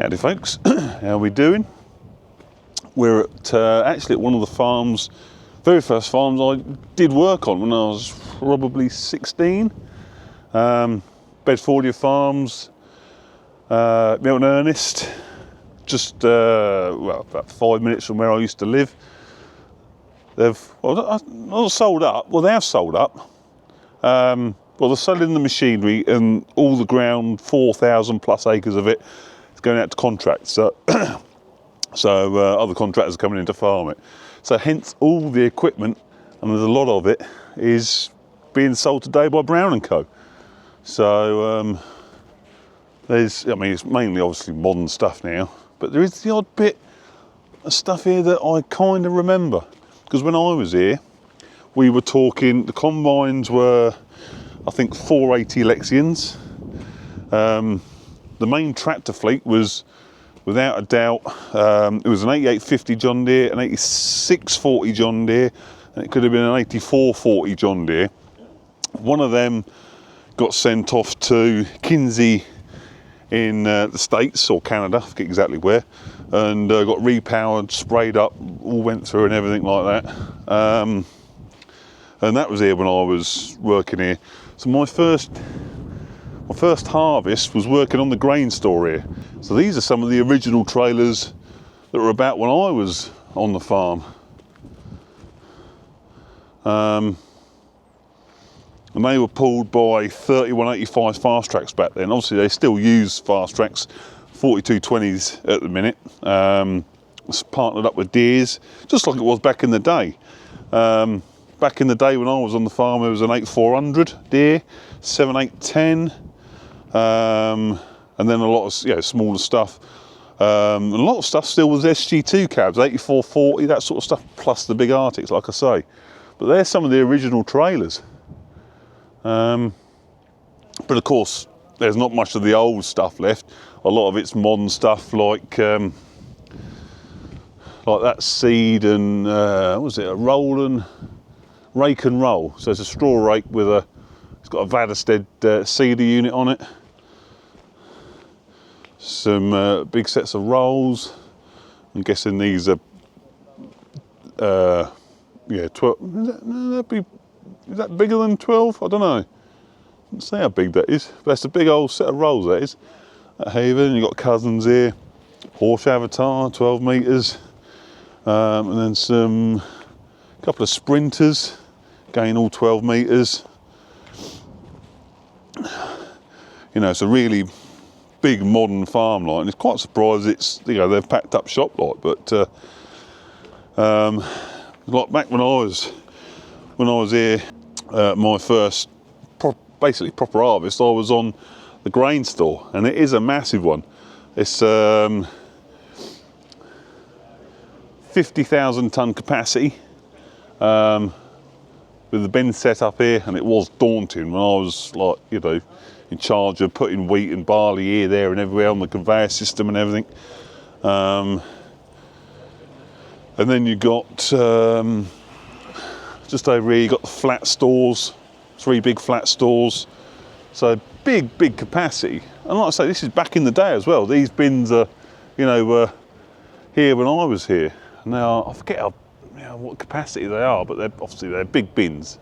Howdy folks, how are we doing? We're at, actually at one of the farms, very first farms I did work on when I was probably 16. Bedfordia Farms, Milton Ernest, just well, about 5 minutes from where I used to live. They've not sold up, well they have sold up. Well, they're selling the machinery and all the ground, 4,000 plus acres of it, going out to contracts, so other contractors are coming in to farm it. So hence all the equipment, and there's a lot of it, is being sold today by Brown & Co. So there's, I mean, it's mainly obviously modern stuff now, but there is the odd bit of stuff here that I kind of remember. Because when I was here, we were talking, the combines were, I think, 480 Lexians. The main tractor fleet was, without a doubt, it was an 8850 John Deere, an 8640 John Deere, and it could have been an 8440 John Deere. One of them got sent off to Kinsey in the States, or Canada, I forget exactly where, and got repowered, sprayed up, all went through and everything like that. And that was here when I was working here. So my first harvest was working on the grain store here. So these are some of the original trailers that were about when I was on the farm. And they were pulled by 3185 fast tracks back then. Obviously they still use fast tracks, 4220s at the minute. It's partnered up with Deeres, just like it was back in the day. Back in the day when I was on the farm, there was an 8400 Deere, 7810, and then a lot of smaller stuff. A lot of stuff still was SG2 cabs, 8440, that sort of stuff, plus the big Arctics, like I say. But there's some of the original trailers. But of course, there's not much of the old stuff left. A lot of it's modern stuff, like that seed and what was it, a Roland rake and roll. So it's a straw rake with it's got a Vadestead seeder unit on it. Some big sets of rolls. I'm guessing these are, 12. Is that bigger than 12? I don't know. I don't say how big that is, but it's a big old set of rolls that is. At Haven, you've got Cousins here, Porsche Avatar, 12 metres, and then some couple of Sprinters, again all 12 metres. You know, it's a really big modern farm line. It's quite surprised it's, they've packed up shop like, but like back when I was here, my first basically proper harvest, I was on the grain store, and it is a massive one. It's 50,000 tonne capacity, with the bin set up here, and it was daunting when I was like, in charge of putting wheat and barley here, there and everywhere on the conveyor system and everything. And then you got, just over here, you got the flat stores, 3 big flat stores. So big capacity. And like I say, this is back in the day as well. These bins are, were here when I was here. Now, I forget what capacity they are, but they're big bins,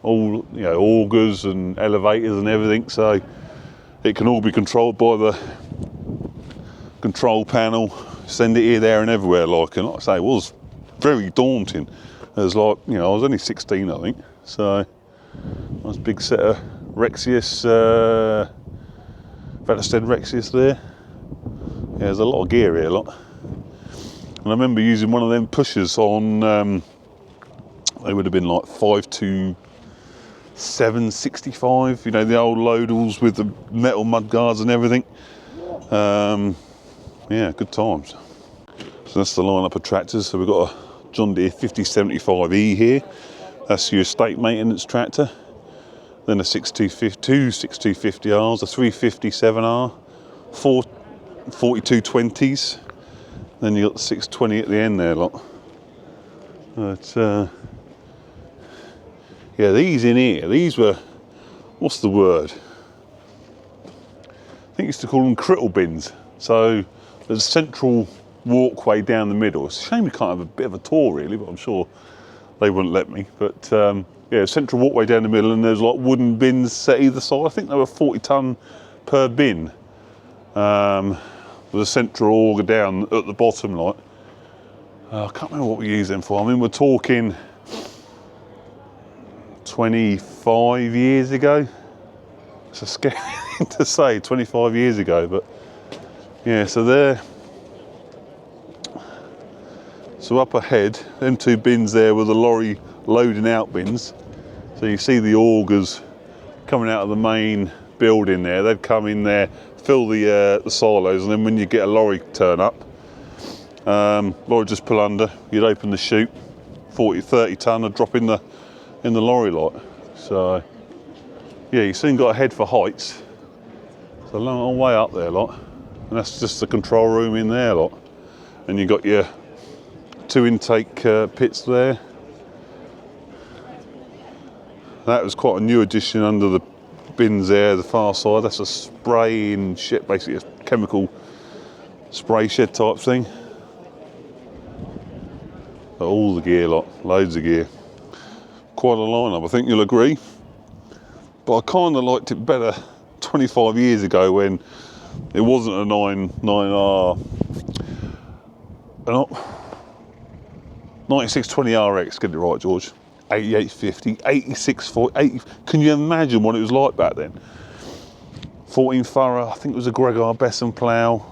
all augers and elevators and everything. So it can all be controlled by the control panel. Send it here, there, and everywhere. And like I say, it was very daunting. It was like, I was only 16, I think. So nice big set of Rexius, Vadestead Rexius there. Yeah, there's a lot of gear here, And I remember using one of them pushers on, they would have been like 52765, the old loadals with the metal mud guards and everything. Yeah, good times. So that's the lineup of tractors. So we've got a John Deere 5075E here. That's your estate maintenance tractor. Then a 6250, 6250Rs, a 357R, 4 4220s. Then you got the 620 at the end there, lot. But yeah, these in here, these were, what's the word? I think I used to call them crittle bins. So there's a central walkway down the middle. It's a shame we can't have a bit of a tour really, but I'm sure they wouldn't let me. But yeah, central walkway down the middle, and there's like wooden bins set either side. I think they were 40 tonne per bin. With a central auger down at the bottom, like. I can't remember what we use them for. I mean, we're talking 25 years ago. It's a scary thing to say, 25 years ago, but yeah, so there. So up ahead, them two bins there with the lorry loading out bins. So you see the augers coming out of the main building there. They'd come in there, fill the silos, and then when you get a lorry turn up, lorry just pull under, you'd open the chute, 30 tonne, and drop in the lorry lot. So yeah, you soon got a head for heights. It's a long way up there, lot, and that's just the control room in there, lot. And you got your 2 intake pits there. That was quite a new addition under the bins there, the far side. That's a spraying shed, basically a chemical spray shed type thing. But all the gear, lot, loads of gear. Quite a lineup, I think you'll agree. But I kind of liked it better 25 years ago when it wasn't a 9R, 9620 RX, get it right, George. 8850, 8640, 80. Can you imagine what it was like back then? 14 furrow, I think it was a Gregor Besson plough.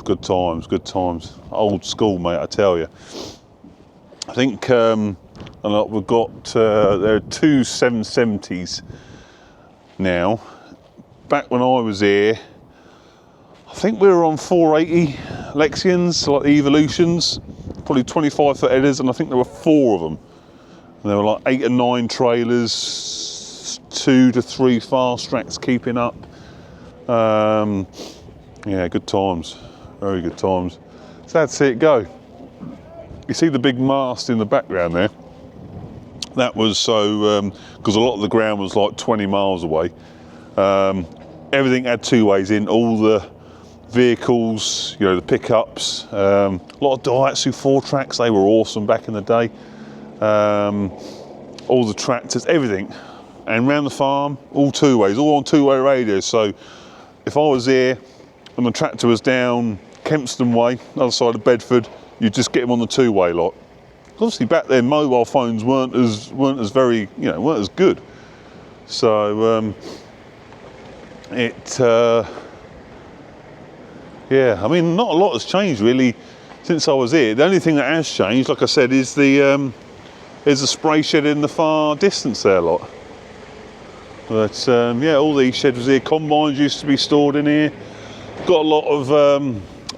Good times, good times. Old school, mate, I tell you. I think we've got, there are 2 770s now. Back when I was here, I think we were on 480 Lexians, like the Evolutions, probably 25-foot headers, and I think there were 4 of them. And there were like 8 or 9 trailers, 2 to 3 fast tracks keeping up. Yeah, good times, very good times. Sad to see it go. You see the big mast in the background there? That was so, because a lot of the ground was like 20 miles away. Everything had 2 ways in, all the vehicles, you know, the pickups, a lot of Daihatsu 4 tracks, they were awesome back in the day. All the tractors, everything. And round the farm, all 2 ways, all on 2-way radios. So if I was here and the tractor was down Kempston Way, other side of Bedford, you'd just get him on the 2-way lot. Obviously back then mobile phones weren't as very, you know, weren't as good. So yeah, I mean, not a lot has changed really since I was here. The only thing that has changed, like I said, is the spray shed in the far distance there, lot. But yeah, all these sheds was here. Combines used to be stored in here. Got a lot of,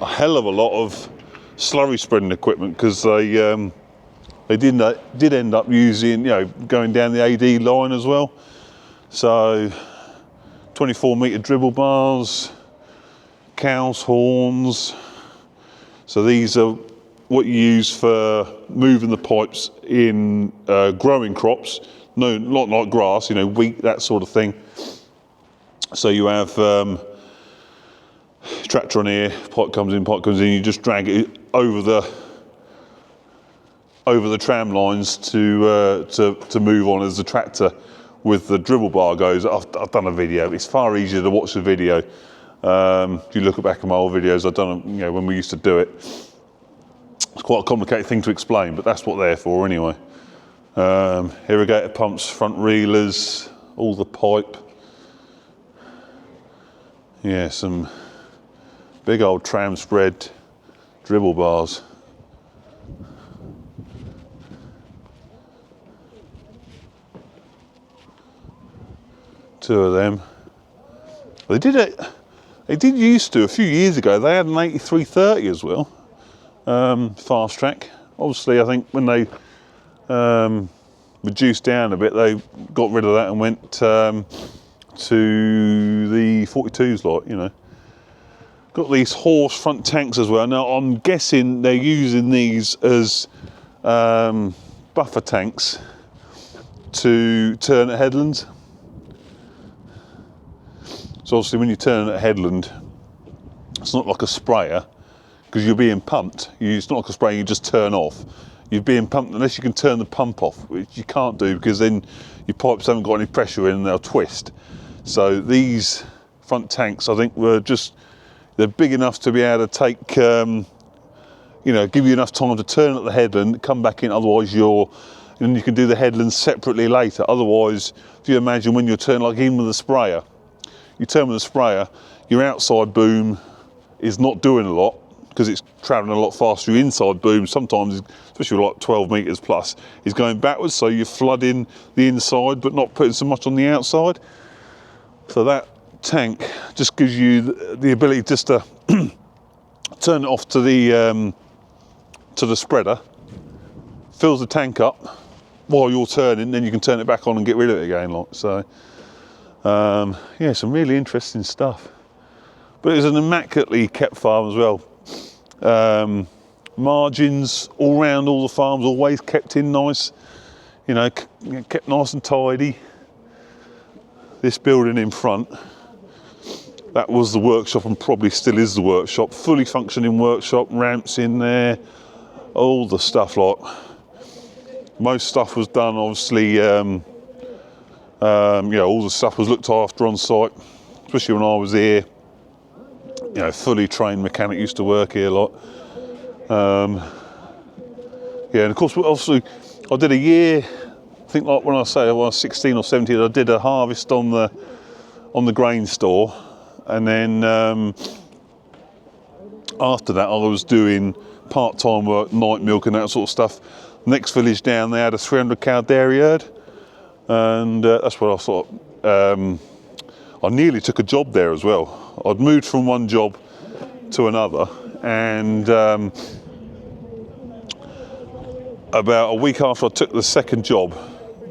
a hell of a lot of slurry spreading equipment, because they did end up using, you know, going down the AD line as well. So 24-metre dribble bars, cows' horns. So these are what you use for moving the pipes in growing crops. No, not like grass, you know, wheat, that sort of thing. So you have tractor on here, pipe comes in, you just drag it over the tram lines to move on as the tractor with the dribble bar goes. I've done a video. It's far easier to watch the video. If you look back at my old videos, I've done, you know, when we used to do it. It's quite a complicated thing to explain, but that's what they're for anyway. Irrigator pumps, front reelers, all the pipe. Yeah, some big old tram spread dribble bars. Two of them. They did used to, a few years ago, they had an 8330 as well, fast track. Obviously, I think when they reduced down a bit, they got rid of that and went to the 42s, like, you know. Got these horse front tanks as well. Now, I'm guessing they're using these as buffer tanks to turn at headlands. So obviously when you turn at headland, It's not like a sprayer, because you're being pumped. It's not like a sprayer you just turn off. You're being pumped unless you can turn the pump off, which you can't do because then your pipes haven't got any pressure in and they'll twist. So these front tanks, I think, they're big enough to be able to take, give you enough time to turn at the headland, come back in, otherwise and you can do the headland separately later. Otherwise, if you imagine when you're turning, like even with a sprayer, you turn with a sprayer, your outside boom is not doing a lot because it's travelling a lot faster. Your inside boom, sometimes, especially like 12 metres plus, is going backwards, so you're flooding the inside but not putting so much on the outside. So that tank just gives you the ability just to turn it off to the spreader, fills the tank up while you're turning, then you can turn it back on and get rid of it again. So, yeah, some really interesting stuff. But it's an immaculately kept farm as well. Margins all round all the farms, always kept in nice, kept nice and tidy. This building in front, that was the workshop and probably still is the workshop. Fully functioning workshop, ramps in there, all the stuff. Like most stuff was done, obviously. All the stuff was looked after on site, especially when I was here. Fully trained mechanic, used to work here a lot. And of course, obviously, I did a year. I think, like when I was 16 or 17, I did a harvest on the grain store, and then after that, I was doing part-time work, night milk and that sort of stuff. Next village down, they had a 300 cow dairy herd, and that's where I thought. I nearly took a job there as well. I'd moved from one job to another, and about a week after I took the second job,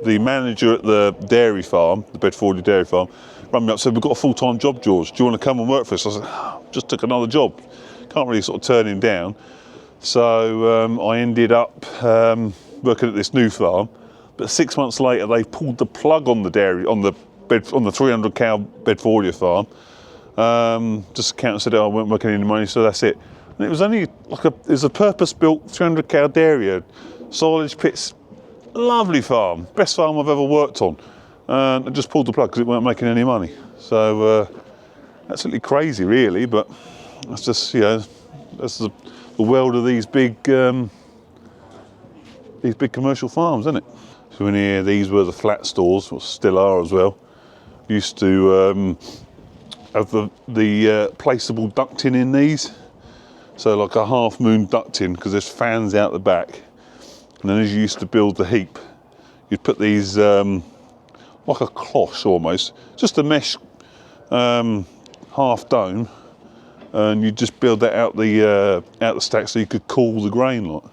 the manager at the dairy farm, the Bedfordia dairy farm, rang me up and said, "We've got a full-time job, George. Do you want to come and work for us?" I said, "Just took another job." Can't really sort of turn him down. So I ended up working at this new farm. But 6 months later, they pulled the plug on the dairy, on the 300 cow Bedfordia farm. Just the accountant said, "Oh, I weren't making any money, so that's it." And it was only like it was a purpose-built 300 cow dairy herd, silage pits, lovely farm, best farm I've ever worked on. And I just pulled the plug because it weren't making any money. So absolutely crazy, really. But that's just that's the world of these big commercial farms, isn't it? So in here, these were the flat stores, or still are as well. Used to have the placeable ducting in these, so like a half moon ducting, because there's fans out the back. And then as you used to build the heap, you'd put these like a cloche almost, just a mesh half dome, and you just build that out the stack so you could cool the grain lot.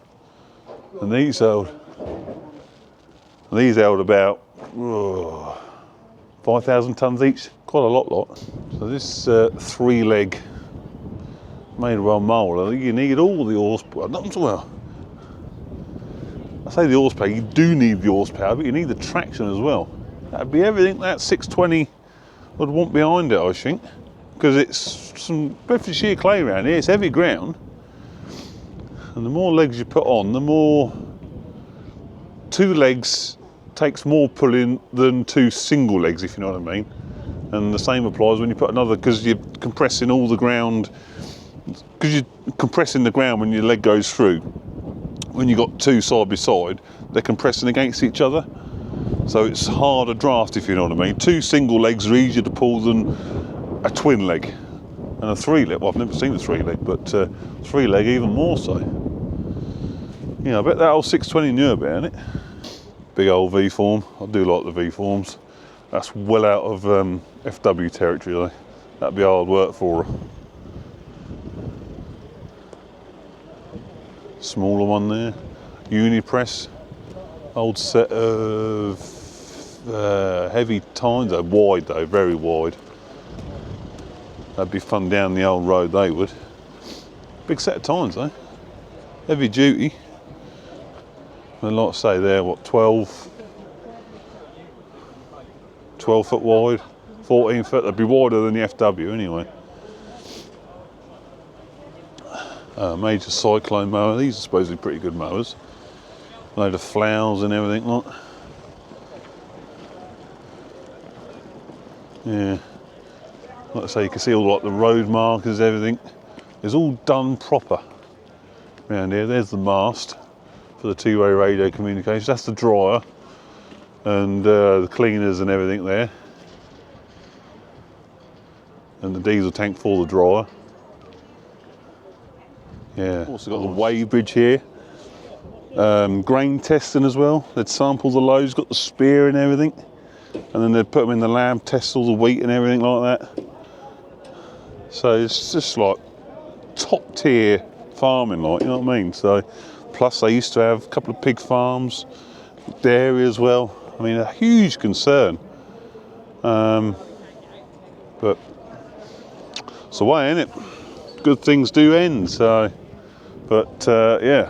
And these held about 5,000 tonnes each, quite a lot. So this 3-leg made of mould, I think you need all the horsepower. Well, I say the horsepower, you do need the horsepower, but you need the traction as well. That'd be everything that 620 would want behind it, I think, because it's some Bedfordshire clay around here. It's heavy ground, and the more legs you put on, the more 2 legs takes more pulling than 2 single legs, if you know what I mean. And the same applies when you put another, because you're compressing all the ground, because you're compressing the ground when your leg goes through. When you've got 2 side by side, they're compressing against each other. So it's harder draft, if you know what I mean. 2 single legs are easier to pull than a twin leg. And a 3-leg, well, I've never seen a 3-leg, but 3-leg even more so. I bet that old 620 knew about it. Big old V-form. I do like the V-forms. That's well out of FW territory, though. That'd be hard work for her. Smaller one there. Unipress. Old set of heavy tines, though. Wide though, very wide. That'd be fun down the old road, they would. Big set of tines though. Heavy duty. And like I say there, what, 12 foot wide, 14 foot, they'd be wider than the FW anyway. Major cyclone mower. These are supposedly pretty good mowers. Load of flowers and everything, like. Yeah. Like I say, you can see all like the road markers, everything. It's all done proper around here. There's the mast for the two-way radio communications. That's the dryer and the cleaners and everything there. And the diesel tank for the dryer. Yeah. Also got the wave bridge here. Grain testing as well. They'd sample the loads, got the spear and everything. And then they'd put them in the lab, test all the wheat and everything like that. So it's just like top tier farming, like, you know what I mean? So, plus they used to have a couple of pig farms, dairy as well. I mean, a huge concern. But it's the way, isn't it? Good things do end, so. But yeah,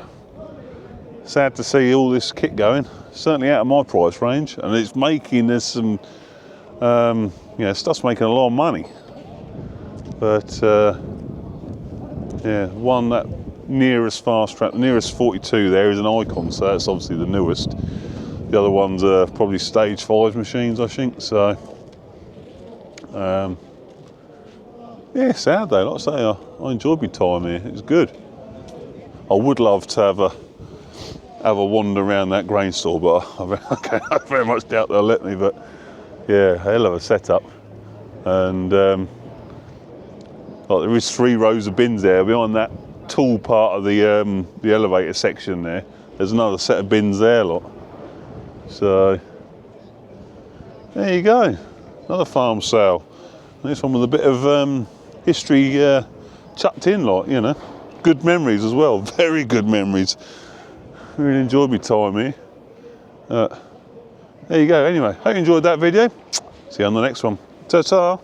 sad to see all this kit going. Certainly out of my price range, and it's making there's some, you know, stuff's making a lot of money. But yeah, one that nearest fast track, nearest 42 there is an Icon, so that's obviously the newest. The other ones are probably stage 5 machines, I think. So yeah, sad though. Like I say, I enjoyed my time here. It was good. I would love to have a wander around that grain store, but I very much doubt they'll let me. But yeah, hell of a setup. And like there is 3 rows of bins there behind that tall part of the elevator section there. There's another set of bins there, lot. So there you go, another farm sale. This one with a bit of history chucked in, like, you know. Good memories as well, very good memories. Really enjoyed my time here. There you go. Anyway, hope you enjoyed that video. See you on the next one. Ta-ta.